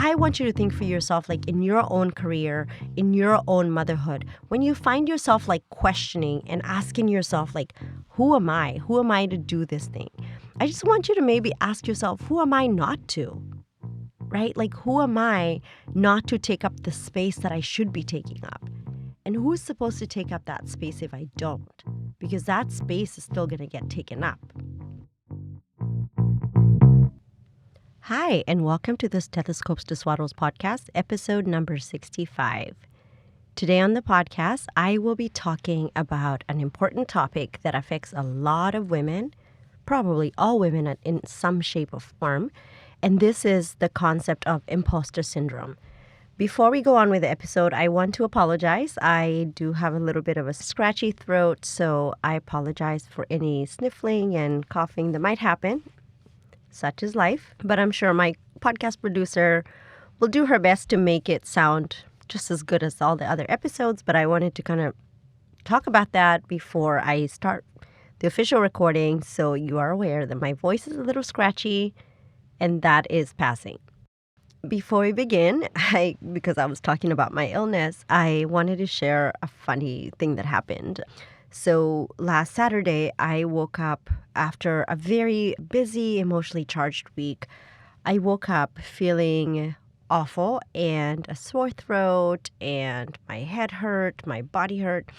I want you to think for yourself, like in your own career, in your own motherhood, when you find yourself like questioning and asking yourself, like, who am I? Who am I to do this thing? I just want you to maybe ask yourself, who am I not to? Right? Like, who am I not to take up the space that I should be taking up? And who's supposed to take up that space if I don't? Because that space is still going to get taken up. Hi, and welcome to the Stethoscopes to Swaddles podcast, episode number 65. Today on the podcast, I will be talking about an important topic that affects a lot of women, probably all women in some shape or form, and this is the concept of imposter syndrome. Before we go on with the episode, I want to apologize. I do have a little bit of a scratchy throat, so I apologize for any sniffling and coughing that might happen. Such is life. But I'm sure my podcast producer will do her best to make it sound just as good as all the other episodes. But I wanted to kind of talk about that before I start the official recording, so you are aware that my voice is a little scratchy, and that is passing. Before we begin, because I was talking about my illness, I wanted to share a funny thing that happened. So last Saturday, I woke up after a very busy, emotionally charged week. I woke up feeling awful and a sore throat, and my head hurt, my body hurt.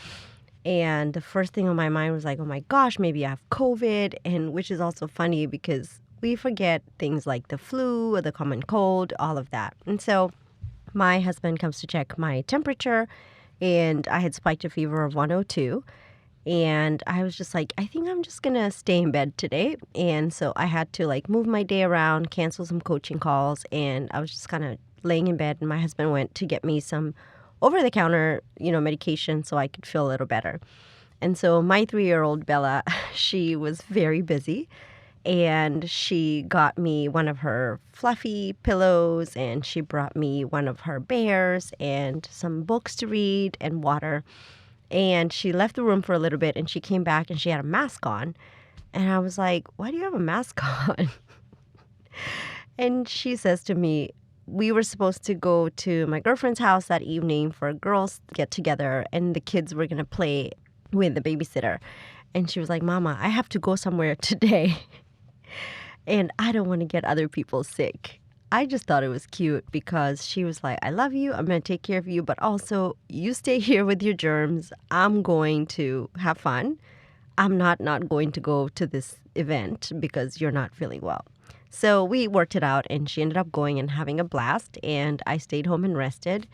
And the first thing on my mind was like, oh my gosh, maybe I have COVID, and which is also funny because we forget things like the flu or the common cold, all of that. And so my husband comes to check my temperature, and I had spiked a fever of 102. And I was just like, I think I'm just going to stay in bed today. And so I had to like move my day around, cancel some coaching calls. And I was just kind of laying in bed. And my husband went to get me some over-the-counter, medication so I could feel a little better. And so my 3-year-old Bella, she was very busy. And she got me one of her fluffy pillows. And she brought me one of her bears and some books to read and water. And she left the room for a little bit, and she came back, and she had a mask on. And I was like, why do you have a mask on? And she says to me, we were supposed to go to my girlfriend's house that evening for a girls' get-together, and the kids were going to play with the babysitter. And she was like, Mama, I have to go somewhere today, and I don't want to get other people sick. I just thought it was cute because she was like, I love you. I'm going to take care of you. But also, you stay here with your germs. I'm going to have fun. I'm not going to go to this event because you're not feeling well. So we worked it out, and she ended up going and having a blast. And I stayed home and rested.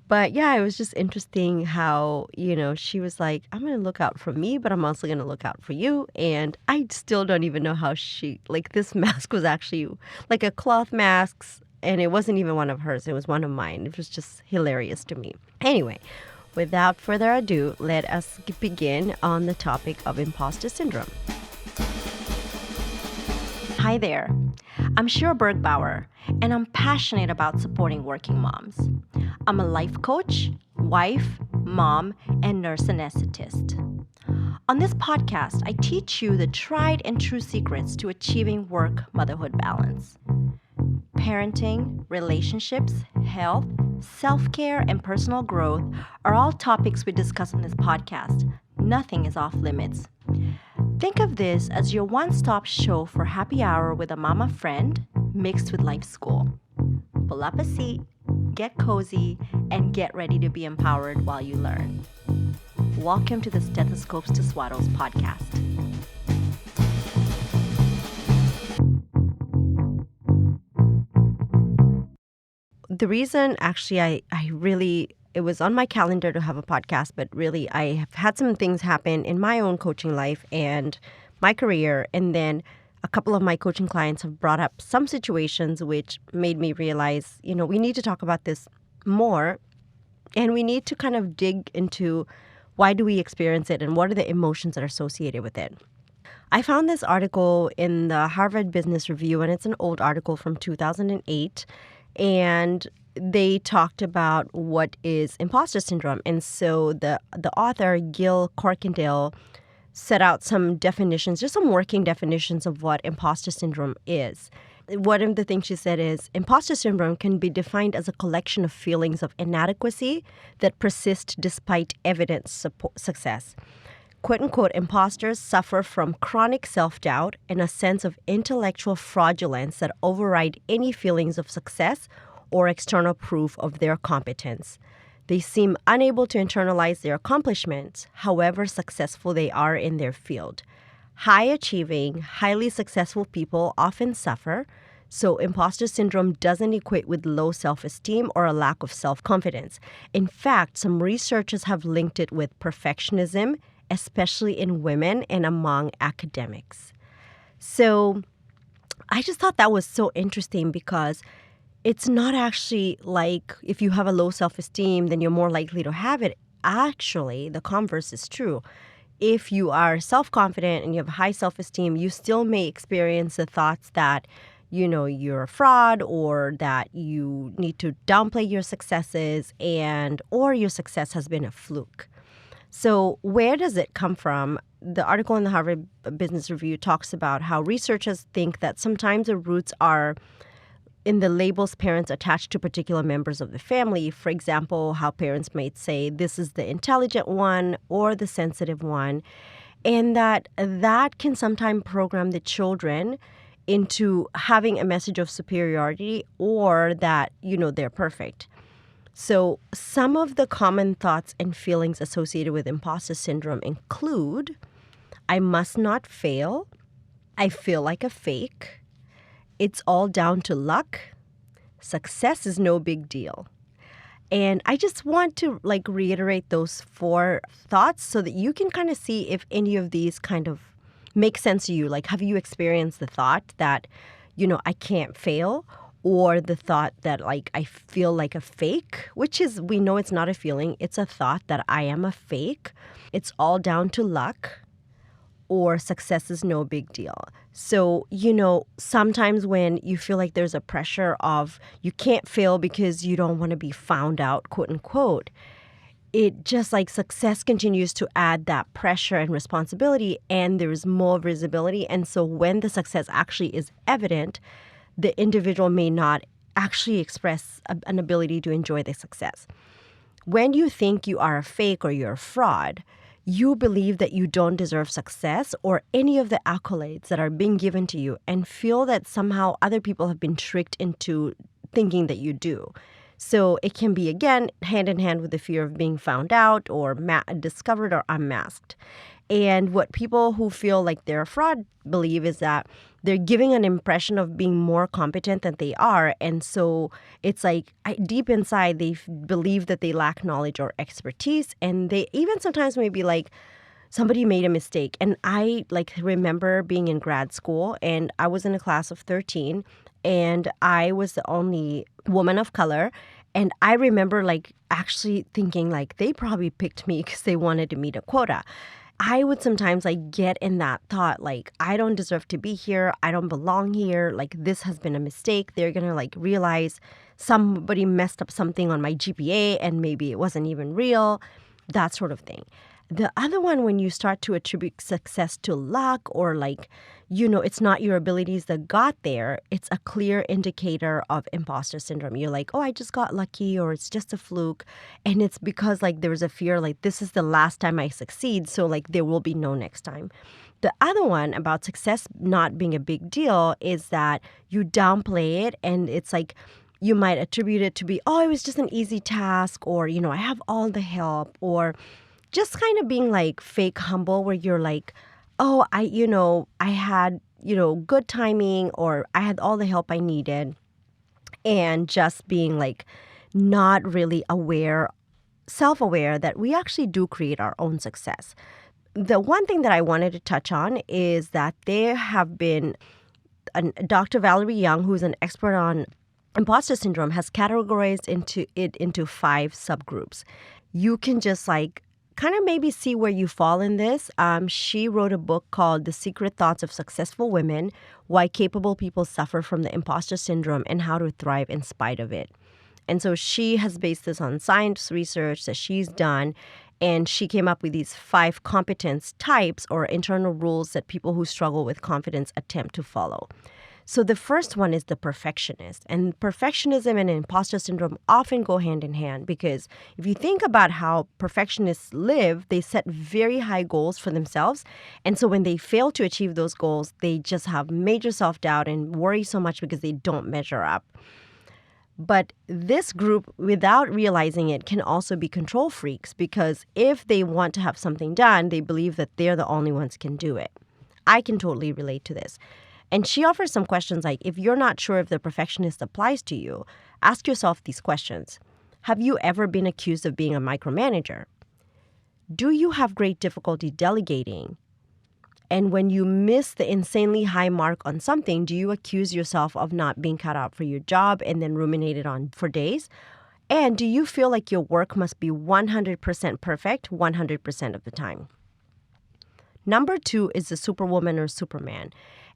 But yeah, it was just interesting how, she was like, I'm going to look out for me, but I'm also going to look out for you. And I still don't even know how this mask was actually like a cloth mask, and it wasn't even one of hers. It was one of mine. It was just hilarious to me. Anyway, without further ado, let us begin on the topic of imposter syndrome. Hi there, I'm Shira Bergbauer, and I'm passionate about supporting working moms. I'm a life coach, wife, mom, and nurse anesthetist. On this podcast, I teach you the tried and true secrets to achieving work-motherhood balance. Parenting, relationships, health, self-care, and personal growth are all topics we discuss on this podcast. Nothing is off limits. Think of this as your one-stop show for happy hour with a mama friend mixed with life school. Pull up a seat, get cozy, and get ready to be empowered while you learn. Welcome to the Stethoscopes to Swaddles podcast. The reason actually it was on my calendar to have a podcast, but really I have had some things happen in my own coaching life and my career. And then a couple of my coaching clients have brought up some situations which made me realize, we need to talk about this more, and we need to kind of dig into why do we experience it and what are the emotions that are associated with it. I found this article in the Harvard Business Review, and it's an old article from 2008. And they talked about what is imposter syndrome. And so the author, Gil Corkindale, set out some definitions, just some working definitions of what imposter syndrome is. one of the things she said is imposter syndrome can be defined as a collection of feelings of inadequacy that persist despite evident success. Quote unquote, imposters suffer from chronic self-doubt and a sense of intellectual fraudulence that override any feelings of success or external proof of their competence. They seem unable to internalize their accomplishments, however successful they are in their field. High-achieving, highly successful people often suffer, so imposter syndrome doesn't equate with low self-esteem or a lack of self-confidence. In fact, some researchers have linked it with perfectionism, especially in women and among academics. So I just thought that was so interesting because it's not actually like if you have a low self-esteem, then you're more likely to have it. Actually, the converse is true. If you are self-confident and you have high self-esteem, you still may experience the thoughts that, you're a fraud or that you need to downplay your successes or your success has been a fluke. So where does it come from? The article in the Harvard Business Review talks about how researchers think that sometimes the roots are in the labels parents attach to particular members of the family. For example, how parents might say, this is the intelligent one or the sensitive one. And that can sometimes program the children into having a message of superiority or that, they're perfect. So some of the common thoughts and feelings associated with imposter syndrome include, I must not fail, I feel like a fake, it's all down to luck, success is no big deal. And I just want to reiterate those 4 thoughts so that you can kind of see if any of these kind of make sense to you. Like, have you experienced the thought that, I can't fail? Or the thought that, I feel like a fake, which is, we know it's not a feeling. It's a thought that I am a fake. It's all down to luck. Or success is no big deal. So, sometimes when you feel like there's a pressure of you can't fail because you don't want to be found out, quote unquote, it just success continues to add that pressure and responsibility and there's more visibility. And so when the success actually is evident, the individual may not actually express an ability to enjoy the success. When you think you are a fake or you're a fraud, you believe that you don't deserve success or any of the accolades that are being given to you and feel that somehow other people have been tricked into thinking that you do. So it can be, again, hand in hand with the fear of being found out or discovered or unmasked. And what people who feel like they're a fraud believe is that they're giving an impression of being more competent than they are. And so it's deep inside, they believe that they lack knowledge or expertise. And they even sometimes may be somebody made a mistake. And I remember being in grad school and I was in a class of 13 and I was the only woman of color. And I remember actually thinking they probably picked me because they wanted to meet a quota. I would sometimes get in that thought, I don't deserve to be here. I don't belong here. This has been a mistake. They're going to realize somebody messed up something on my GPA and maybe it wasn't even real, that sort of thing. The other one, when you start to attribute success to luck or it's not your abilities that got there, it's a clear indicator of imposter syndrome. You're oh, I just got lucky or it's just a fluke. And it's because there's a fear this is the last time I succeed. So there will be no next time. The other one about success not being a big deal is that you downplay it and it's you might attribute it to be, oh, it was just an easy task or, I have all the help or just kind of being fake humble where you're oh, I had, good timing or I had all the help I needed and just being not really self-aware that we actually do create our own success. The one thing that I wanted to touch on is that there have been Dr. Valerie Young, who's an expert on imposter syndrome, has categorized into 5 subgroups. You can just kind of maybe see where you fall in this. She wrote a book called The Secret Thoughts of Successful Women, Why Capable People Suffer from the Imposter Syndrome and How to Thrive in Spite of It. And so she has based this on science research that she's done, and she came up with these 5 competence types or internal rules that people who struggle with confidence attempt to follow. So the first one is the perfectionist. And perfectionism and imposter syndrome often go hand in hand because if you think about how perfectionists live, they set very high goals for themselves. And so when they fail to achieve those goals, they just have major self-doubt and worry so much because they don't measure up. But this group, without realizing it, can also be control freaks because if they want to have something done, they believe that they're the only ones can do it. I can totally relate to this. And she offers some questions like, if you're not sure if the perfectionist applies to you, ask yourself these questions. Have you ever been accused of being a micromanager? Do you have great difficulty delegating? And when you miss the insanely high mark on something, do you accuse yourself of not being cut out for your job and then ruminate it on for days? And do you feel like your work must be 100% perfect 100% of the time? Number 2 is the superwoman or superman.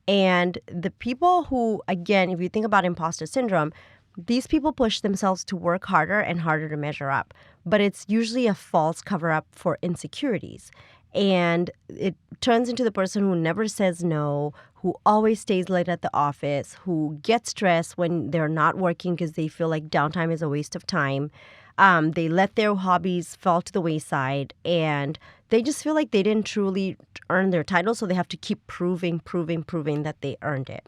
And the people who, again, if you think about imposter syndrome, these people push themselves to work harder and harder to measure up. But it's usually a false cover-up for insecurities. And it turns into the person who never says no, who always stays late at the office, who gets stressed when they're not working because they feel like downtime is a waste of time. They let their hobbies fall to the wayside, and they just feel like they didn't truly earn their title, so they have to keep proving that they earned it.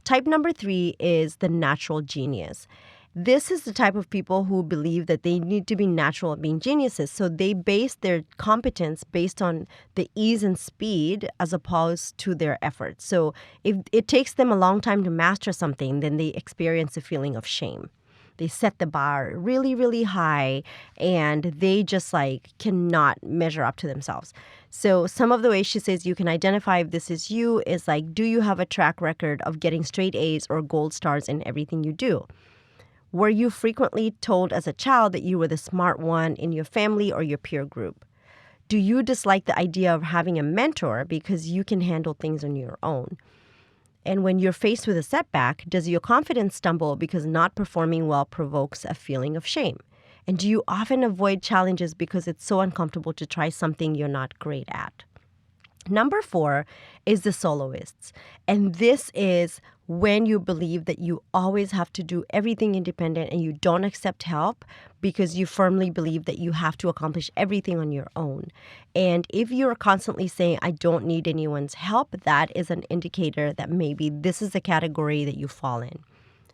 Type number 3 is the natural genius. This is the type of people who believe that they need to be natural at being geniuses. So they base their competence based on the ease and speed as opposed to their efforts. So if it takes them a long time to master something, then they experience a feeling of shame. They set the bar really, really high and they just cannot measure up to themselves. So some of the ways she says you can identify if this is you is do you have a track record of getting straight A's or gold stars in everything you do? Were you frequently told as a child that you were the smart one in your family or your peer group? Do you dislike the idea of having a mentor because you can handle things on your own? And when you're faced with a setback, does your confidence stumble because not performing well provokes a feeling of shame? And do you often avoid challenges because it's so uncomfortable to try something you're not great at? Number 4 is the soloists. And this is when you believe that you always have to do everything independent and you don't accept help because you firmly believe that you have to accomplish everything on your own. And if you're constantly saying, I don't need anyone's help, that is an indicator that maybe this is the category that you fall in.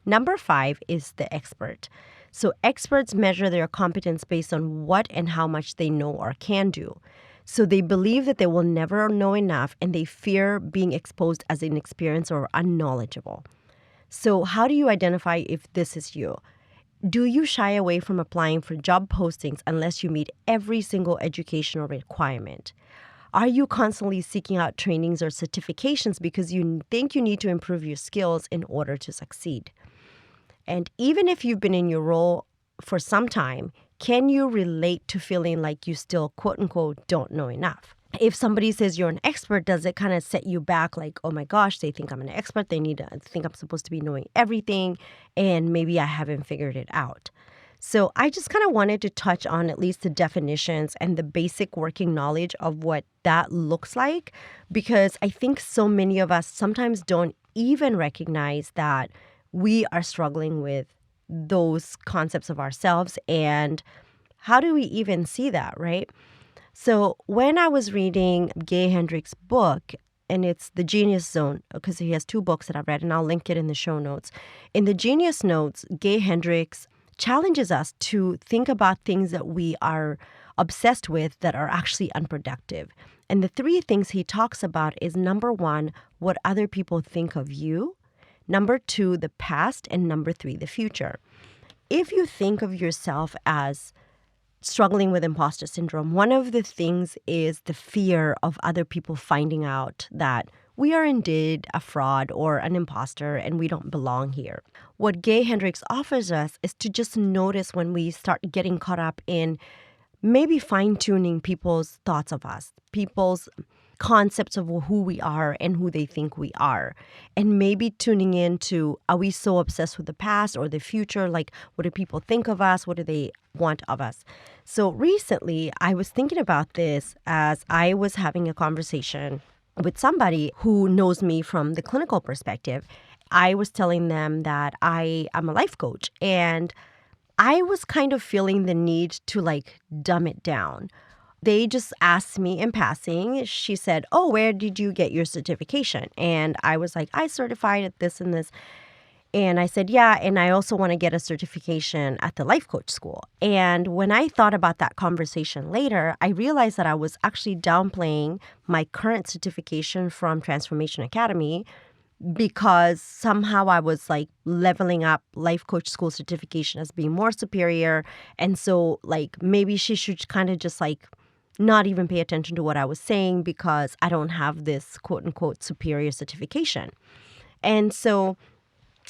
Number 5 is the expert. So experts measure their competence based on what and how much they know or can do. So they believe that they will never know enough and they fear being exposed as inexperienced or unknowledgeable. So how do you identify if this is you? Do you shy away from applying for job postings unless you meet every single educational requirement? Are you constantly seeking out trainings or certifications because you think you need to improve your skills in order to succeed? And even if you've been in your role for some time, can you relate to feeling like you still, quote unquote, don't know enough? If somebody says you're an expert, does it kind of set you back like, oh my gosh, they think I'm an expert. They need to think I'm supposed to be knowing everything and maybe I haven't figured it out. So I just kind of wanted to touch on at least the definitions and the basic working knowledge of what that looks like, because I think so many of us sometimes don't even recognize that we are struggling with those concepts of ourselves. And how do we even see that, right? So when I was reading Gay Hendricks' book, and it's The Genius Zone, because he has 2 books that I've read, and I'll link it in the show notes. In the Genius Notes, Gay Hendricks challenges us to think about things that we are obsessed with that are actually unproductive. And the 3 things he talks about is number 1, what other people think of you. Number 2, the past, and number 3, the future. If you think of yourself as struggling with imposter syndrome, one of the things is the fear of other people finding out that we are indeed a fraud or an imposter and we don't belong here. What Gay Hendricks offers us is to just notice when we start getting caught up in maybe fine-tuning people's thoughts of us, people's concepts of who we are and who they think we are. And maybe tuning into, are we so obsessed with the past or the future? Like, what do people think of us? What do they want of us? So recently, I was thinking about this as I was having a conversation with somebody who knows me from the clinical perspective. I was telling them that I am a life coach, and I was kind of feeling the need to like dumb it down. They just asked me in passing. She said, "Oh, where did you get your certification?" And I was like, "I certified at this and this." And I said, "Yeah, and I also want to get a certification at the life coach school." And when I thought about that conversation later, I realized that I was actually downplaying my current certification from Transformation Academy because somehow I was like leveling up life coach school certification as being more superior. And so like maybe she should kind of just like not even pay attention to what I was saying because I don't have this quote unquote superior certification. And so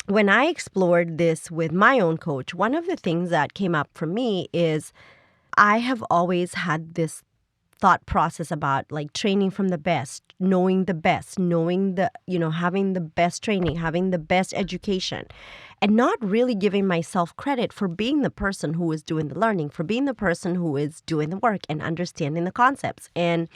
when I explored this with my own coach, one of the things that came up for me is I have always had this thought process about like training from the best, knowing having the best training, having the best education, and not really giving myself credit for being the person who is doing the learning, for being the person who is doing the work and understanding the concepts. And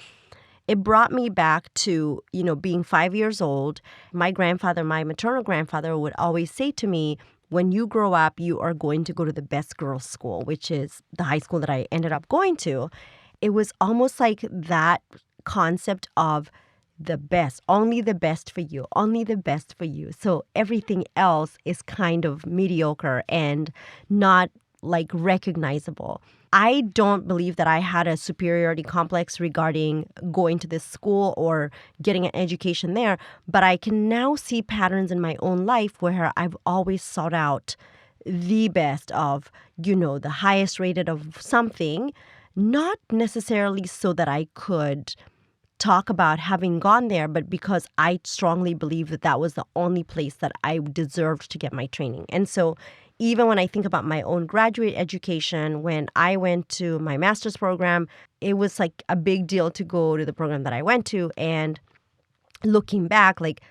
it brought me back to, being 5 years old. My grandfather, my maternal grandfather, would always say to me, when you grow up, you are going to go to the best girls' school, which is the high school that I ended up going to. It was almost like that concept of the best, only the best for you, only the best for you. So everything else is kind of mediocre and not like recognizable. I don't believe that I had a superiority complex regarding going to this school or getting an education there, but I can now see patterns in my own life where I've always sought out the best of, the highest rated of something, not necessarily so that I could talk about having gone there, but because I strongly believe that that was the only place that I deserved to get my training. And so even when I think about my own graduate education, when I went to my master's program, it was like a big deal to go to the program that I went to. And looking back, like,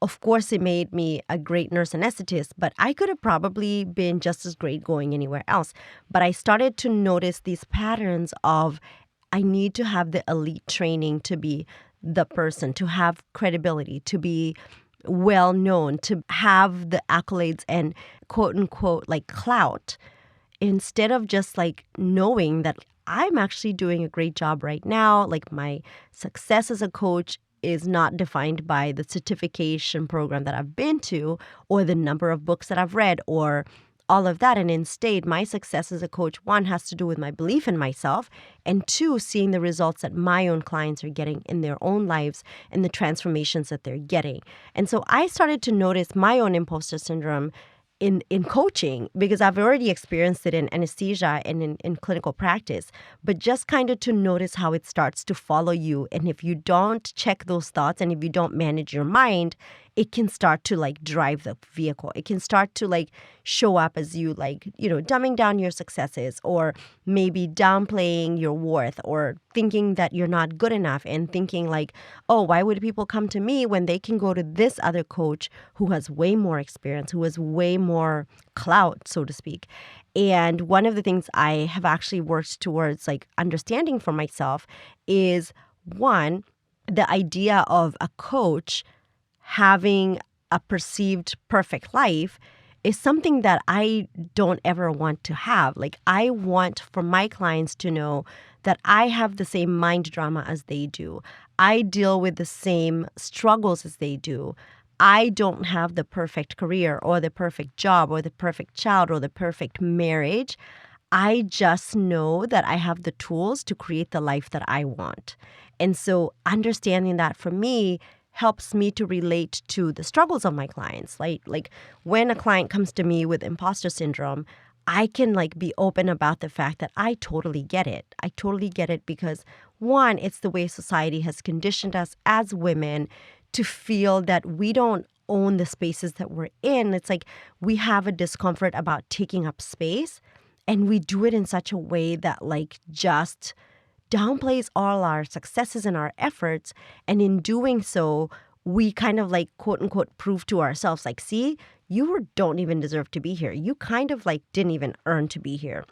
of course, it made me a great nurse anesthetist, but I could have probably been just as great going anywhere else. But I started to notice these patterns of I need to have the elite training to be the person, to have credibility, to be well known, to have the accolades and quote unquote like clout, instead of just like knowing that I'm actually doing a great job right now. Like my success as a coach is not defined by the certification program that I've been to or the number of books that I've read or all of that. And instead, my success as a coach, one, has to do with my belief in myself, and two, seeing the results that my own clients are getting in their own lives and the transformations that they're getting. And so I started to notice my own imposter syndrome in coaching because I've already experienced it in anesthesia and in clinical practice, but just kind of to notice how it starts to follow you. And if you don't check those thoughts and if you don't manage your mind, it can start to like drive the vehicle. It can start to like show up as you like, dumbing down your successes or maybe downplaying your worth or thinking that you're not good enough and thinking like, oh, why would people come to me when they can go to this other coach who has way more experience, who has way more clout, so to speak. And one of the things I have actually worked towards like understanding for myself is one, the idea of a coach having a perceived perfect life is something that I don't ever want to have. Like I want for my clients to know that I have the same mind drama as they do. I deal with the same struggles as they do. I don't have the perfect career or the perfect job or the perfect child or the perfect marriage. I just know that I have the tools to create the life that I want. And so understanding that for me helps me to relate to the struggles of my clients. Like when a client comes to me with imposter syndrome, I can like be open about the fact that I totally get it. I totally get it because one, it's the way society has conditioned us as women to feel that we don't own the spaces that we're in. It's like we have a discomfort about taking up space, and we do it in such a way that like just downplays all our successes and our efforts. And in doing so, we kind of like quote unquote prove to ourselves like, see, you don't even deserve to be here. You kind of like didn't even earn to be here.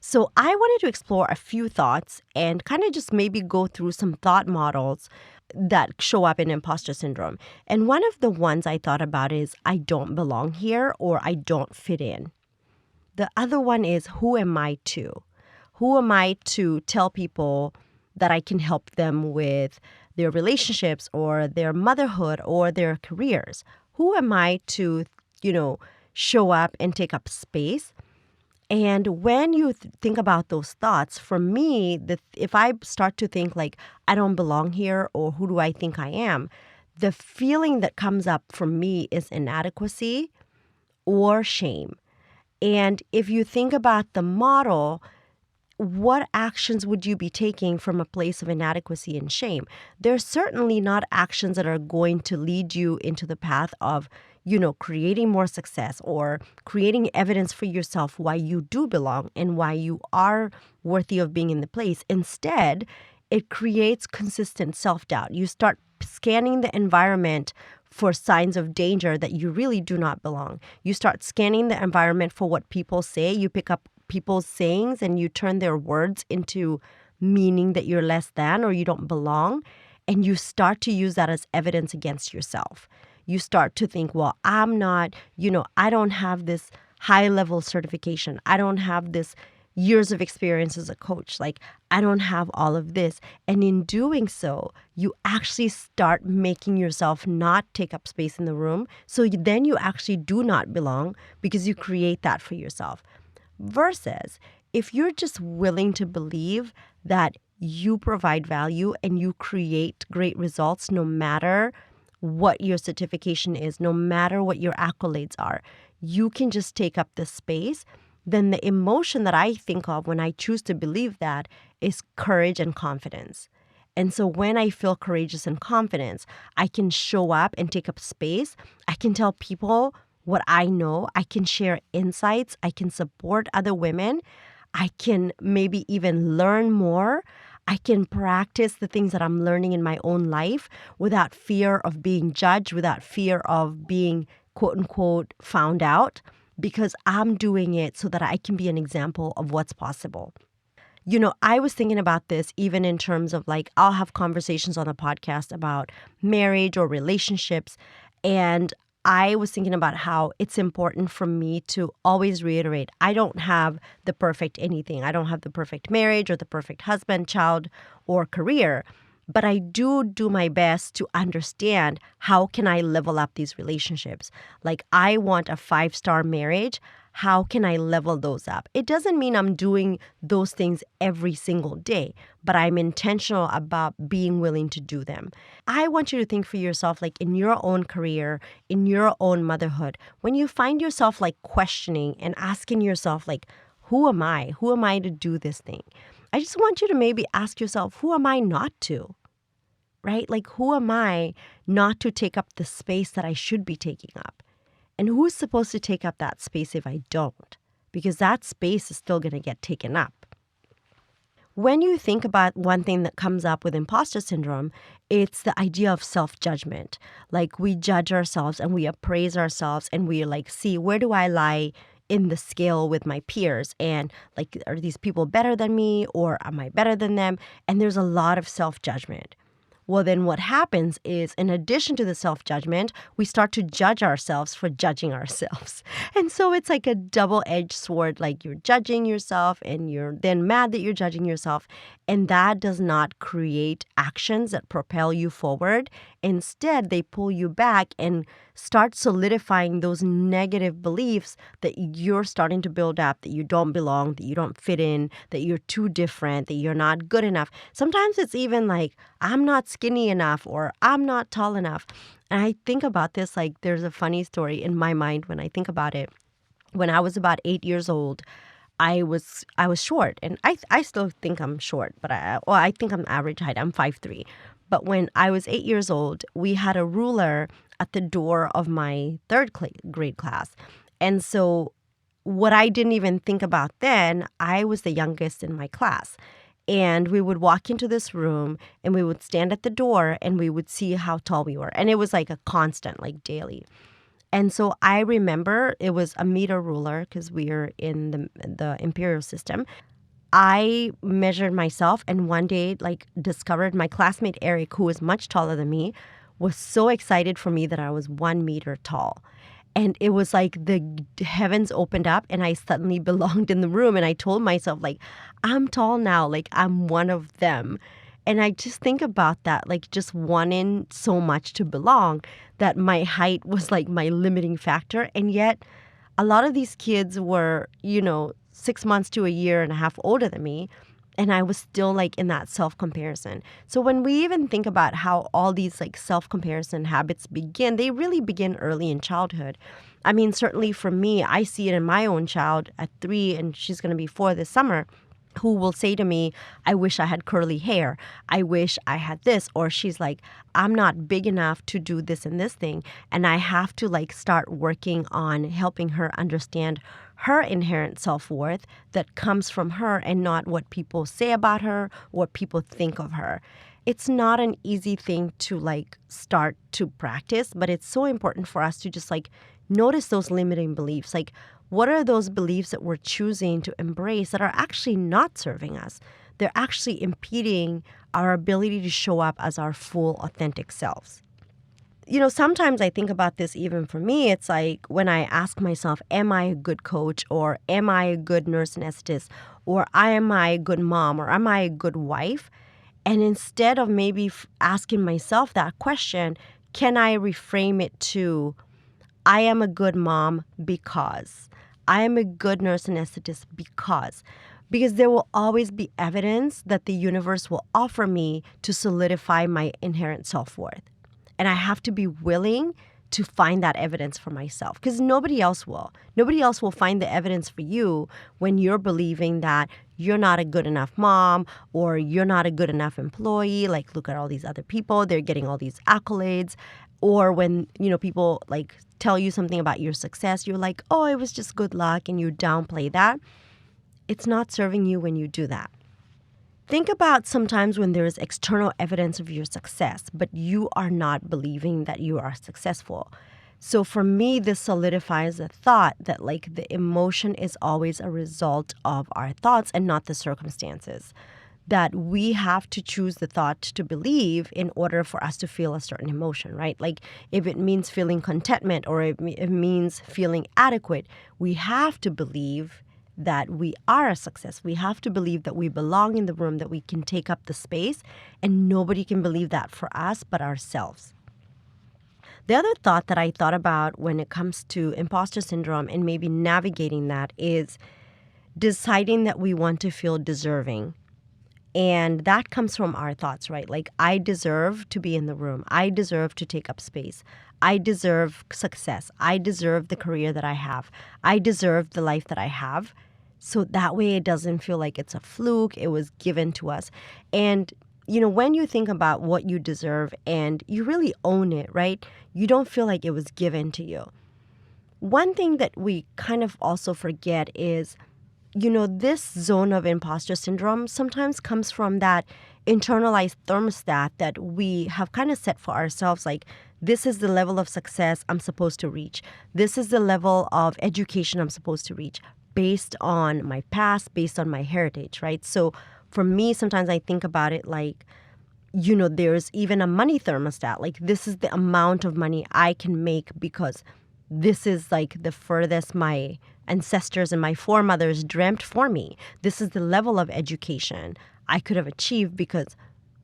So I wanted to explore a few thoughts and kind of just maybe go through some thought models that show up in imposter syndrome. And one of the ones I thought about is I don't belong here or I don't fit in. The other one is who am I to? Who am I to tell people that I can help them with their relationships or their motherhood or their careers? Who am I to, show up and take up space? And when you think about those thoughts, for me, if I start to think like, I don't belong here or who do I think I am, the feeling that comes up for me is inadequacy or shame. And if you think about the model, what actions would you be taking from a place of inadequacy and shame? They're certainly not actions that are going to lead you into the path of, creating more success or creating evidence for yourself why you do belong and why you are worthy of being in the place. Instead, it creates consistent self-doubt. You start scanning the environment for signs of danger that you really do not belong. You start scanning the environment for what people say. You pick up people's sayings and you turn their words into meaning that you're less than or you don't belong. And you start to use that as evidence against yourself. You start to think, well, I'm not, I don't have this high level certification. I don't have this years of experience as a coach. Like, I don't have all of this. And in doing so, you actually start making yourself not take up space in the room. So then you actually do not belong because you create that for yourself. Versus if you're just willing to believe that you provide value and you create great results no matter what your certification is, no matter what your accolades are, you can just take up the space. Then the emotion that I think of when I choose to believe that is courage and confidence. And so when I feel courageous and confidence, I can show up and take up space. I can tell people what I know. I can share insights. I can support other women. I can maybe even learn more. I can practice the things that I'm learning in my own life without fear of being judged, without fear of being, quote unquote, found out, because I'm doing it so that I can be an example of what's possible. I was thinking about this even in terms of like, I'll have conversations on the podcast about marriage or relationships. And I was thinking about how it's important for me to always reiterate, I don't have the perfect anything. I don't have the perfect marriage or the perfect husband, child, or career. But I do my best to understand how can I level up these relationships. Like, I want a 5-star marriage. How can I level those up? It doesn't mean I'm doing those things every single day, but I'm intentional about being willing to do them. I want you to think for yourself, like in your own career, in your own motherhood, when you find yourself like questioning and asking yourself, like, who am I? Who am I to do this thing? I just want you to maybe ask yourself, who am I not to? Right? Like, who am I not to take up the space that I should be taking up? And who's supposed to take up that space if I don't? Because that space is still going to get taken up. When you think about one thing that comes up with imposter syndrome, it's the idea of self-judgment. Like, we judge ourselves and we appraise ourselves and we like, see, where do I lie in the scale with my peers? And like, are these people better than me or am I better than them? And there's a lot of self-judgment. Well, then what happens is, in addition to the self-judgment, we start to judge ourselves for judging ourselves. And so it's like a double-edged sword, like you're judging yourself and you're then mad that you're judging yourself. And that does not create actions that propel you forward. Instead, they pull you back and start solidifying those negative beliefs that you're starting to build up, that you don't belong, that you don't fit in, that you're too different, that you're not good enough. Sometimes it's even like, I'm not skinny enough or I'm not tall enough. And I think about this, like there's a funny story in my mind when I think about it. When I was about 8 years old, I was short, and I still think I'm short, but I think I'm average height. I'm 5'3". But when I was 8 years old, we had a ruler at the door of my third grade class. And so what I didn't even think about then, I was the youngest in my class. And we would walk into this room and we would stand at the door and we would see how tall we were. And it was like a constant, like daily. And so I remember it was a meter ruler because we are in the imperial system. I measured myself and one day like discovered my classmate Eric, who was much taller than me, was so excited for me that I was 1 meter tall. And it was like the heavens opened up and I suddenly belonged in the room. And I told myself, like, I'm tall now, like I'm one of them. And I just think about that, like just wanting so much to belong that my height was like my limiting factor. And yet a lot of these kids were, 6 months to a year and a half older than me. And I was still like in that self-comparison. So when we even think about how all these like self-comparison habits begin, they really begin early in childhood. I mean, certainly for me, I see it in my own child at 3 and she's going to be 4 this summer, who will say to me, I wish I had curly hair. I wish I had this. Or she's like, I'm not big enough to do this and this thing. And I have to like start working on helping her understand her inherent self-worth that comes from her and not what people say about her, what people think of her. It's not an easy thing to like start to practice, but it's so important for us to just like notice those limiting beliefs. Like, what are those beliefs that we're choosing to embrace that are actually not serving us? They're actually impeding our ability to show up as our full, authentic selves. Sometimes I think about this even for me. It's like when I ask myself, am I a good coach, or am I a good nurse anesthetist, or am I a good mom, or am I a good wife? And instead of maybe asking myself that question, can I reframe it to, I am a good mom because I am a good nurse anesthetist because there will always be evidence that the universe will offer me to solidify my inherent self-worth. And I have to be willing to find that evidence for myself because nobody else will. Nobody else will find the evidence for you when you're believing that you're not a good enough mom or you're not a good enough employee. Like, look at all these other people. They're getting all these accolades. Or when, people like tell you something about your success, you're like, oh, it was just good luck, and you downplay that. It's not serving you when you do that. Think about sometimes when there is external evidence of your success, but you are not believing that you are successful. So for me, this solidifies the thought that like the emotion is always a result of our thoughts and not the circumstances. That we have to choose the thought to believe in order for us to feel a certain emotion, right? Like if it means feeling contentment or it means feeling adequate, we have to believe that we are a success. We have to believe that we belong in the room, that we can take up the space, and nobody can believe that for us but ourselves. The other thought that I thought about when it comes to imposter syndrome and maybe navigating that is deciding that we want to feel deserving. And that comes from our thoughts, right? Like, I deserve to be in the room. I deserve to take up space. I deserve success. I deserve the career that I have. I deserve the life that I have. So that way it doesn't feel like it's a fluke. It was given to us. And, when you think about what you deserve and you really own it, right? You don't feel like it was given to you. One thing that we kind of also forget is, this zone of imposter syndrome sometimes comes from that internalized thermostat that we have kind of set for ourselves. Like, this is the level of success I'm supposed to reach. This is the level of education I'm supposed to reach based on my past, based on my heritage, right? So for me, sometimes I think about it like, there's even a money thermostat. Like, this is the amount of money I can make because this is like the furthest my ancestors and my foremothers dreamt for me. This is the level of education I could have achieved because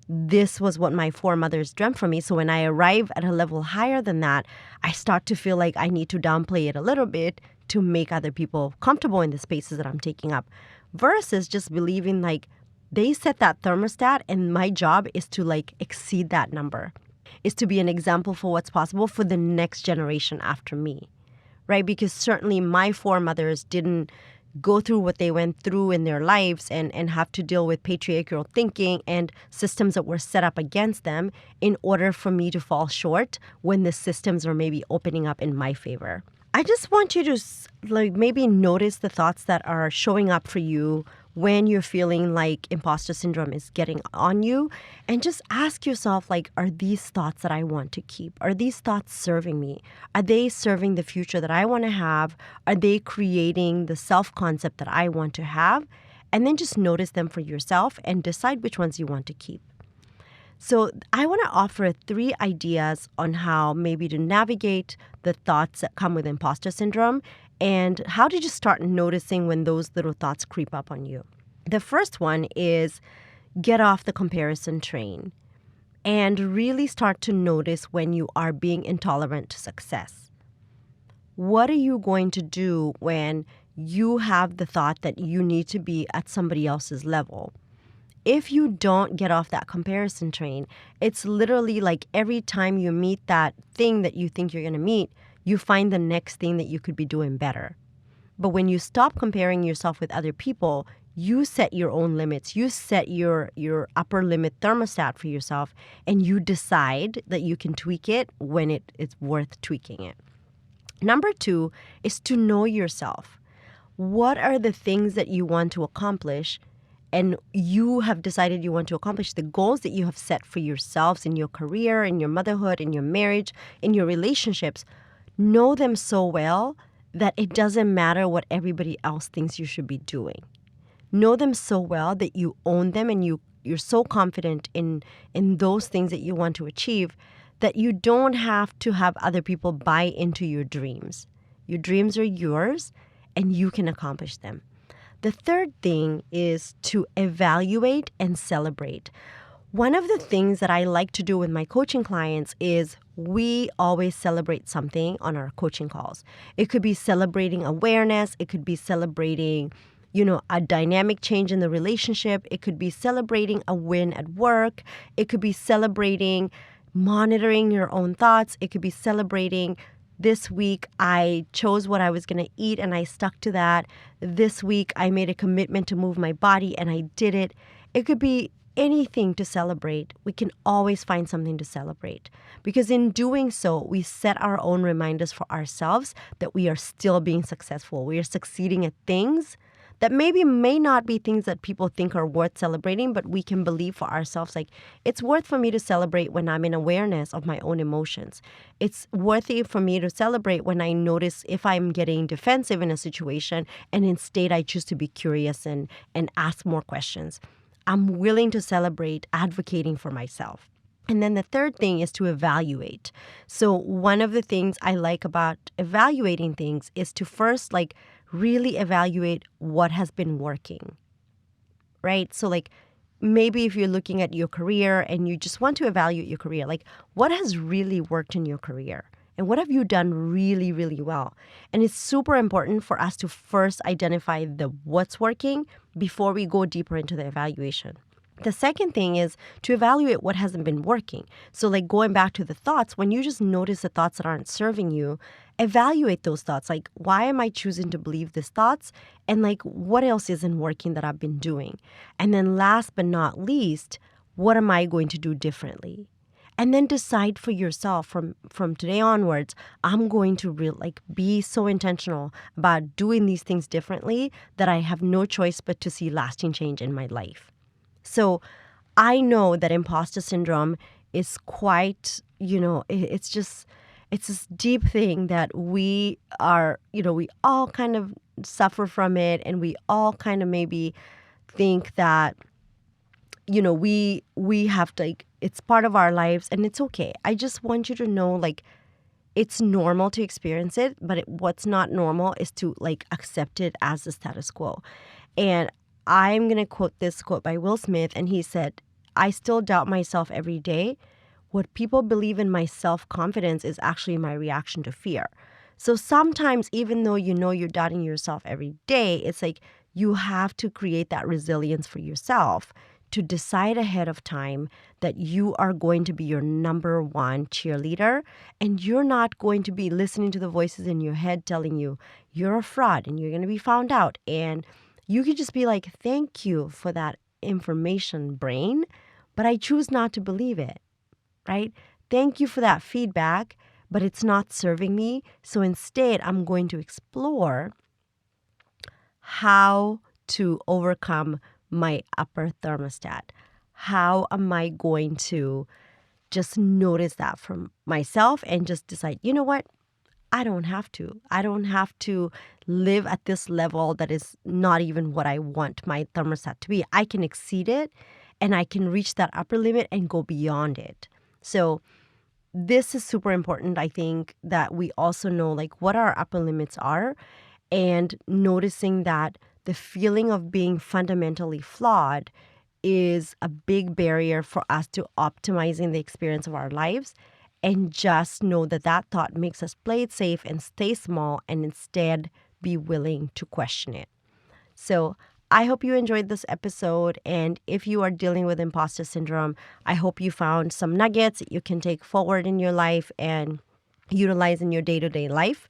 this was what my foremothers dreamt for me. So when I arrive at a level higher than that, I start to feel like I need to downplay it a little bit to make other people comfortable in the spaces that I'm taking up, versus just believing like they set that thermostat and my job is to like exceed that number, is to be an example for what's possible for the next generation after me, right? Because certainly my foremothers didn't go through what they went through in their lives and have to deal with patriarchal thinking and systems that were set up against them in order for me to fall short when the systems are maybe opening up in my favor. I just want you to like maybe notice the thoughts that are showing up for you when you're feeling like imposter syndrome is getting on you, and just ask yourself, like, are these thoughts that I want to keep? Are these thoughts serving me? Are they serving the future that I want to have? Are they creating the self-concept that I want to have? and then just notice them for yourself and decide which ones you want to keep. So I want to offer 3 ideas on how maybe to navigate the thoughts that come with imposter syndrome and how to just start noticing when those little thoughts creep up on you. The first one is get off the comparison train and really start to notice when you are being intolerant to success. What are you going to do when you have the thought that you need to be at somebody else's level? If you don't get off that comparison train, it's literally like every time you meet that thing that you think you're going to meet, you find the next thing that you could be doing better. But when you stop comparing yourself with other people, you set your own limits. You set your upper limit thermostat for yourself, and you decide that you can tweak it when it's worth tweaking it. Number 2 is to know yourself. What are the things that you want to accomplish? And you have decided you want to accomplish the goals that you have set for yourselves in your career, in your motherhood, in your marriage, in your relationships. Know them so well that it doesn't matter what everybody else thinks you should be doing. Know them so well that you own them and you're so confident in those things that you want to achieve that you don't have to have other people buy into your dreams. Your dreams are yours and you can accomplish them. The third thing is to evaluate and celebrate. One of the things that I like to do with my coaching clients is we always celebrate something on our coaching calls. It could be celebrating awareness. It could be celebrating, a dynamic change in the relationship. It could be celebrating a win at work. It could be celebrating monitoring your own thoughts. It could be celebrating this week I chose what I was going to eat and I stuck to that. This week I made a commitment to move my body and I did it. It could be anything to celebrate. We can always find something to celebrate because in doing so, we set our own reminders for ourselves that we are still being successful. We are succeeding at things that maybe may not be things that people think are worth celebrating, but we can believe for ourselves, like, it's worth for me to celebrate when I'm in awareness of my own emotions. It's worthy for me to celebrate when I notice if I'm getting defensive in a situation and instead I choose to be curious and ask more questions. I'm willing to celebrate advocating for myself. And then the third thing is to evaluate. So one of the things I like about evaluating things is to first, really evaluate what has been working, right? So maybe if you're looking at your career and you just want to evaluate your career, what has really worked in your career and what have you done really, really well? And it's super important for us to first identify the what's working before we go deeper into the evaluation. The second thing is to evaluate what hasn't been working. So going back to the thoughts, when you just notice the thoughts that aren't serving you, evaluate those thoughts. Why am I choosing to believe these thoughts? And what else isn't working that I've been doing? And then last but not least, what am I going to do differently? And then decide for yourself from today onwards, I'm going to be so intentional about doing these things differently that I have no choice but to see lasting change in my life. So I know that imposter syndrome is quite, it's this deep thing that we are, we all kind of suffer from it. And we all kind of maybe think that, we have to, it's part of our lives and it's okay. I just want you to know, it's normal to experience it, but what's not normal is to accept it as the status quo. And I'm going to quote this quote by Will Smith, and he said, I still doubt myself every day. What people believe in my self-confidence is actually my reaction to fear. So sometimes, even though you're doubting yourself every day, it's you have to create that resilience for yourself to decide ahead of time that you are going to be your number one cheerleader and you're not going to be listening to the voices in your head telling you you're a fraud and you're going to be found out. And you could just be thank you for that information, brain, but I choose not to believe it, right? Thank you for that feedback, but it's not serving me. So instead, I'm going to explore how to overcome my upper thermostat. How am I going to just notice that from myself and just decide, you know what? I don't have to. I don't have to live at this level that is not even what I want my thermostat to be. I can exceed it and I can reach that upper limit and go beyond it. So this is super important. I think that we also know like what our upper limits are, and noticing that the feeling of being fundamentally flawed is a big barrier for us to optimizing the experience of our lives. And just know that that thought makes us play it safe and stay small and instead be willing to question it. So I hope you enjoyed this episode. And if you are dealing with imposter syndrome, I hope you found some nuggets that you can take forward in your life and utilize in your day-to-day life.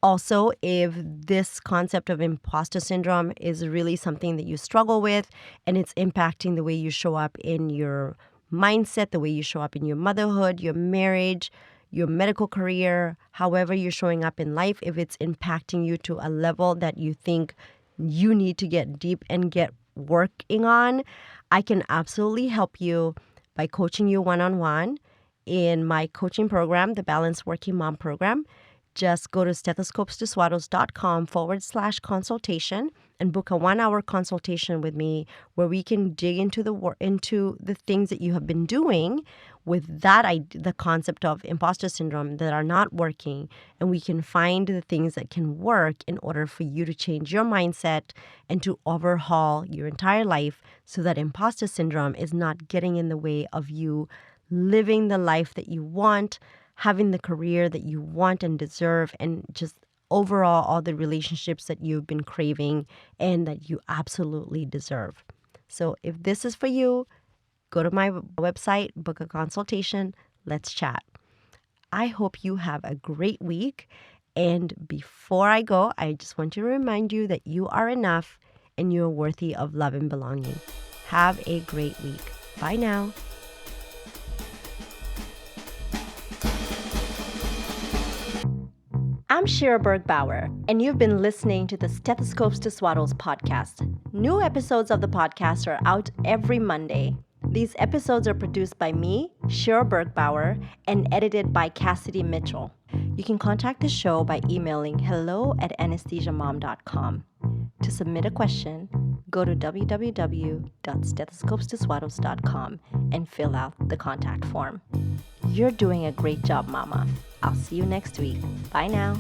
Also, if this concept of imposter syndrome is really something that you struggle with and it's impacting the way you show up in your mindset, the way you show up in your motherhood, your marriage, your medical career, however you're showing up in life, if it's impacting you to a level that you think you need to get deep and get working on, I can absolutely help you by coaching you one-on-one in my coaching program, the Balanced Working Mom program. Just go to stethoscopestoswaddles.com/consultation and book a 1-hour consultation with me where we can dig into the things that you have been doing with the concept of imposter syndrome that are not working, and we can find the things that can work in order for you to change your mindset and to overhaul your entire life so that imposter syndrome is not getting in the way of you living the life that you want, having the career that you want and deserve, and just overall all the relationships that you've been craving and that you absolutely deserve. So if this is for you, go to my website, book a consultation, let's chat. I hope you have a great week. And before I go, I just want to remind you that you are enough and you're worthy of love and belonging. Have a great week. Bye now. I'm Shira Bergbauer, and you've been listening to the Stethoscopes to Swaddles podcast. New episodes of the podcast are out every Monday. These episodes are produced by me, Shira Bergbauer, and edited by Cassidy Mitchell. You can contact the show by emailing hello@anesthesiamom.com. To submit a question, go to www.stethoscopestoswaddles.com and fill out the contact form. You're doing a great job, Mama. I'll see you next week. Bye now.